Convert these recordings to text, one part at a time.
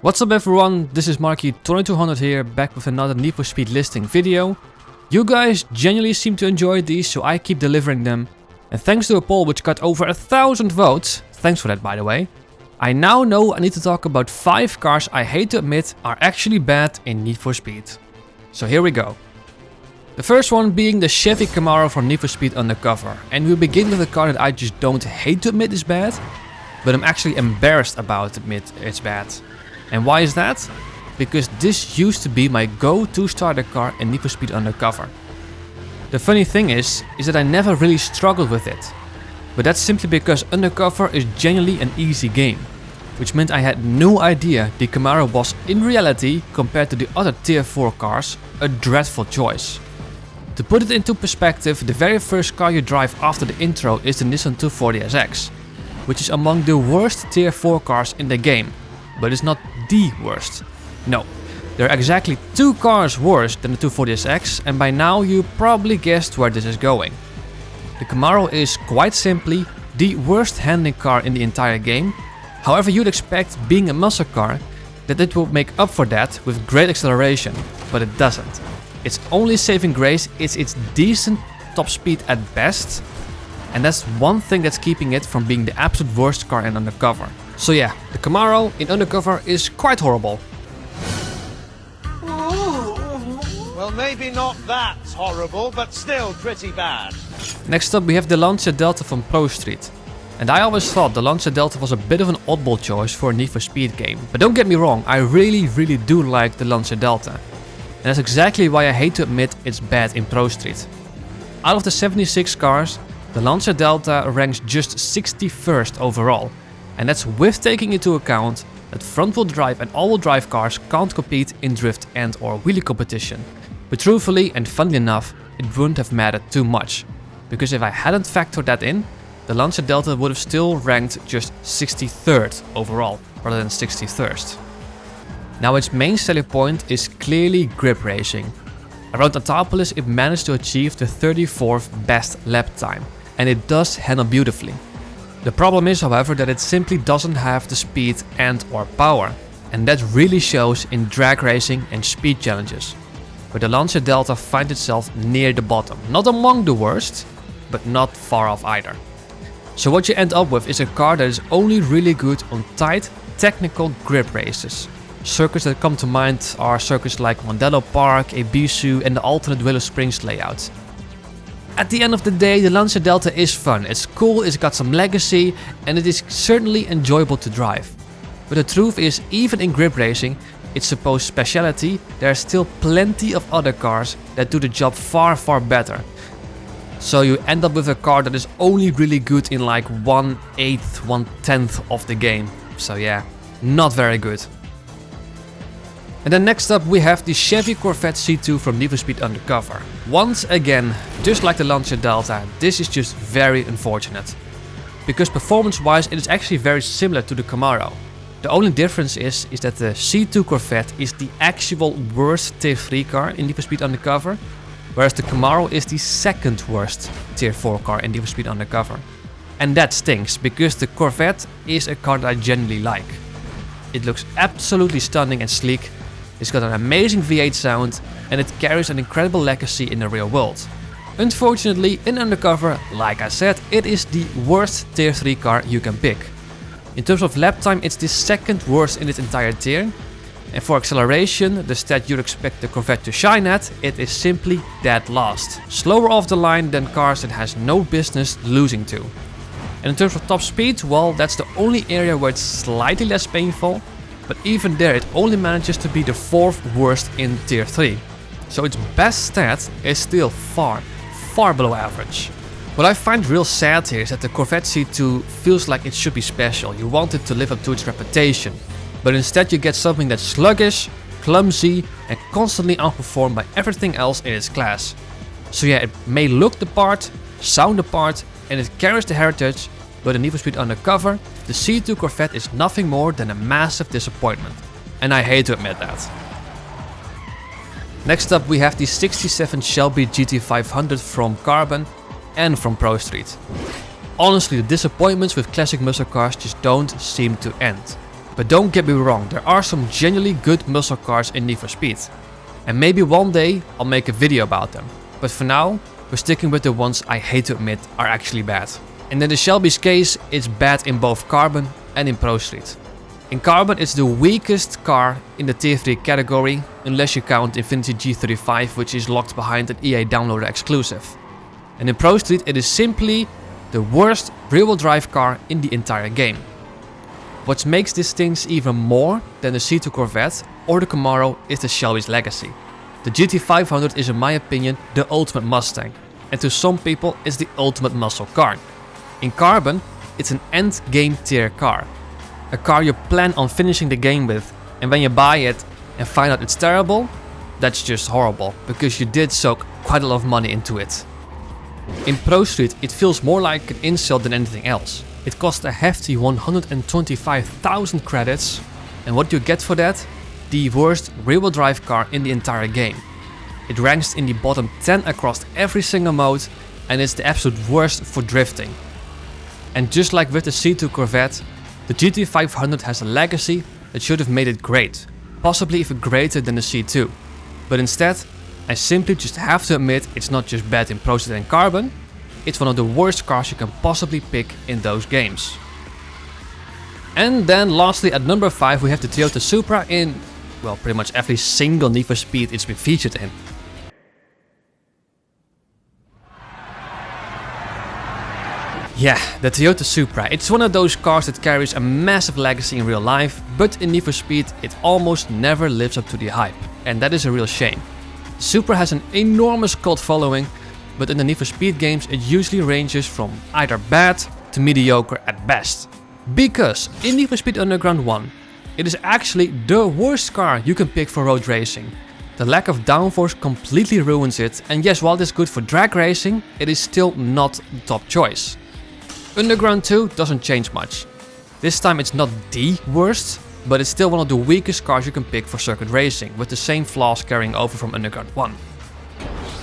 What's up everyone, this is Marky2200 here, back with another Need for Speed listing video. You guys genuinely seem to enjoy these, so I keep delivering them. And thanks to a poll which got over 1,000 votes, thanks for that by the way, I now know I need to talk about 5 cars I hate to admit are actually bad in Need for Speed. So here we go. The first one being the Chevy Camaro from Need for Speed Undercover. And we'll begin with a car that I just don't hate to admit is bad, but I'm actually embarrassed about to admit it's bad. And why is that? Because this used to be my go-to starter car in Need for Speed Undercover. The funny thing is that I never really struggled with it. But that's simply because Undercover is genuinely an easy game. Which meant I had no idea the Camaro was in reality, compared to the other tier 4 cars, a dreadful choice. To put it into perspective, the very first car you drive after the intro is the Nissan 240SX. Which is among the worst tier 4 cars in the game. But it's not the worst. No, there are exactly 2 cars worse than the 240SX, and by now you probably guessed where this is going. The Camaro is quite simply the worst handling car in the entire game. However, you'd expect, being a muscle car, that it will make up for that with great acceleration, but it doesn't. Its only saving grace is its decent top speed at best, and that's one thing that's keeping it from being the absolute worst car in Undercover. So yeah, the Camaro in Undercover is quite horrible. Well, maybe not that horrible, but still pretty bad. Next up we have the Lancia Delta from Pro Street. And I always thought the Lancia Delta was a bit of an oddball choice for a Need for Speed game. But don't get me wrong, I really do like the Lancia Delta. And that's exactly why I hate to admit it's bad in Pro Street. Out of the 76 cars, the Lancia Delta ranks just 61st overall. And that's with taking into account that front-wheel drive and all-wheel drive cars can't compete in drift and or wheelie competition. But truthfully and funnily enough, it wouldn't have mattered too much. Because if I hadn't factored that in, the Lancia Delta would have still ranked just 63rd overall, rather than 61st. Now its main selling point is clearly grip racing. Around Antapolis it managed to achieve the 34th best lap time, and it does handle beautifully. The problem is, however, that it simply doesn't have the speed and or power, and that really shows in drag racing and speed challenges, where the Lancia Delta finds itself near the bottom, not among the worst, but not far off either. So what you end up with is a car that is only really good on tight, technical grip races. Circuits that come to mind are circuits like Mondello Park, Ebisu and the alternate Willow Springs layouts. At the end of the day, the Lancia Delta is fun, it's cool, it's got some legacy, and it is certainly enjoyable to drive. But the truth is, even in grip racing, its supposed speciality, there are still plenty of other cars that do the job far better. So you end up with a car that is only really good in like 1/8, 1/10 of the game. So yeah, not very good. And then next up we have the Chevy Corvette C2 from Need for Speed Undercover. Once again, just like the Lancia Delta, this is just very unfortunate. Because performance wise it is actually very similar to the Camaro. The only difference is that the C2 Corvette is the actual worst tier 3 car in Need for Speed Undercover, whereas the Camaro is the second worst tier 4 car in Need for Speed Undercover. And that stinks, because the Corvette is a car that I genuinely like. It looks absolutely stunning and sleek. It's got an amazing V8 sound, and it carries an incredible legacy in the real world. Unfortunately, in Undercover, like I said, it is the worst tier 3 car you can pick. In terms of lap time, it's the second worst in its entire tier. And for acceleration, the stat you'd expect the Corvette to shine at, it is simply dead last. Slower off the line than cars it has no business losing to. And in terms of top speed, well, that's the only area where it's slightly less painful. But even there it only manages to be the 4th worst in tier 3. So its best stat is still far below average. What I find real sad here is that the Corvette C2 feels like it should be special. You want it to live up to its reputation. But instead you get something that's sluggish, clumsy and constantly outperformed by everything else in its class. So yeah, it may look the part, sound the part and it carries the heritage, but in Need for Speed Undercover, the C2 Corvette is nothing more than a massive disappointment. And I hate to admit that. Next up we have the 67 Shelby GT500 from Carbon and from Pro Street. Honestly, the disappointments with classic muscle cars just don't seem to end. But don't get me wrong, there are some genuinely good muscle cars in Need for Speed. And maybe one day I'll make a video about them. But for now, we're sticking with the ones I hate to admit are actually bad. And in the Shelby's case, it's bad in both Carbon and in Pro Street. In Carbon, it's the weakest car in the Tier 3 category, unless you count Infiniti G35, which is locked behind an EA downloader exclusive. And in Pro Street, it is simply the worst rear-wheel drive car in the entire game. What makes this thing even more than the C2 Corvette or the Camaro is the Shelby's legacy. The GT500 is in my opinion the ultimate Mustang, and to some people it's the ultimate muscle car. In Carbon, it's an end game tier car. A car you plan on finishing the game with, and when you buy it and find out it's terrible, that's just horrible, because you did soak quite a lot of money into it. In Pro Street, it feels more like an insult than anything else. It cost a hefty 125,000 credits, and what you get for that? The worst rear-wheel drive car in the entire game. It ranks in the bottom 10 across every single mode, and it's the absolute worst for drifting. And just like with the C2 Corvette, the GT500 has a legacy that should have made it great, possibly even greater than the C2. But instead, I simply just have to admit it's not just bad in Pro Street and Carbon, it's one of the worst cars you can possibly pick in those games. And then lastly at number 5 we have the Toyota Supra in, well, pretty much every single Need for Speed it's been featured in. Yeah, the Toyota Supra. It's one of those cars that carries a massive legacy in real life, but in Need for Speed it almost never lives up to the hype, and that is a real shame. Supra has an enormous cult following, but in the Need for Speed games it usually ranges from either bad to mediocre at best. Because in Need for Speed Underground 1, it is actually the worst car you can pick for road racing. The lack of downforce completely ruins it, and yes, while it is good for drag racing, it is still not the top choice. Underground 2 doesn't change much. This time it's not the worst, but it's still one of the weakest cars you can pick for circuit racing, with the same flaws carrying over from Underground 1.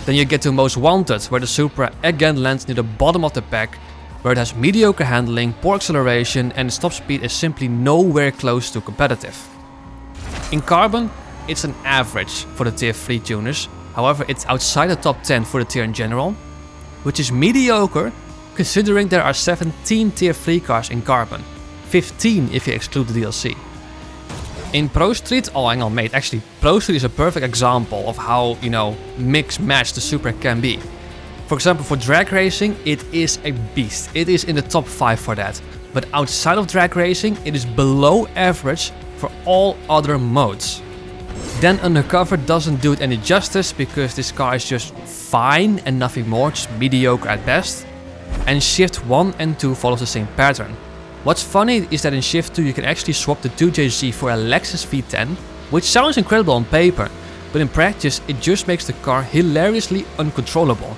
Then you get to Most Wanted, where the Supra again lands near the bottom of the pack, where it has mediocre handling, poor acceleration, and its top speed is simply nowhere close to competitive. In Carbon, it's an average for the Tier 3 tuners, however it's outside the top 10 for the tier in general, which is mediocre considering there are 17 Tier 3 cars in Carbon, 15 if you exclude the DLC. In Pro Street, oh hang on mate, actually Pro Street is a perfect example of how, mix-match the Supra can be. For example, for drag racing, it is a beast. It is in the top 5 for that. But outside of drag racing, it is below average for all other modes. Then Undercover doesn't do it any justice because this car is just fine and nothing more, just mediocre at best. And Shift 1 and 2 follows the same pattern. What's funny is that in Shift 2 you can actually swap the 2JZ for a Lexus V10, which sounds incredible on paper, but in practice it just makes the car hilariously uncontrollable.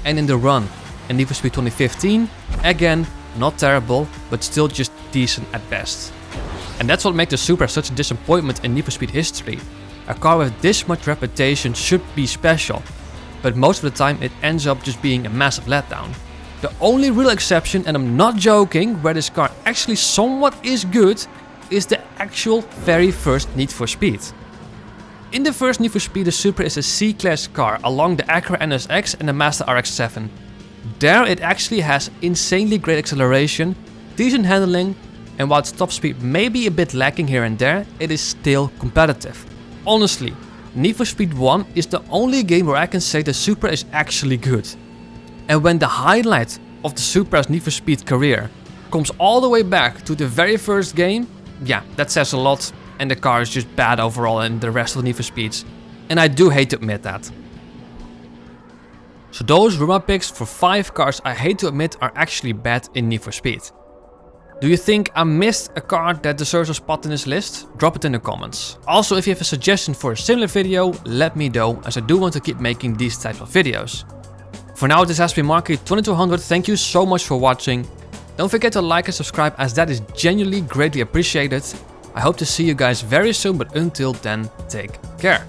And in the run, in Need for Speed 2015, again, not terrible, but still just decent at best. And that's what makes the Supra such a disappointment in Need for Speed history. A car with this much reputation should be special, but most of the time it ends up just being a massive letdown. The only real exception, and I'm not joking, where this car actually somewhat is good, is the actual very first Need for Speed. In the first Need for Speed, the Supra is a C-Class car along the Acura NSX and the Mazda RX-7. There it actually has insanely great acceleration, decent handling, and while its top speed may be a bit lacking here and there, it is still competitive. Honestly, Need for Speed 1 is the only game where I can say the Supra is actually good. And when the highlight of the Supra's Need for Speed career comes all the way back to the very first game, yeah, that says a lot, and the car is just bad overall in the rest of the Need for Speeds. And I do hate to admit that. So those were my picks for 5 cars I hate to admit are actually bad in Need for Speed. Do you think I missed a car that deserves a spot in this list? Drop it in the comments. Also, if you have a suggestion for a similar video, let me know, as I do want to keep making these types of videos. For now, this has been Marky2200, thank you so much for watching. Don't forget to like and subscribe, as that is genuinely greatly appreciated. I hope to see you guys very soon, but until then, take care.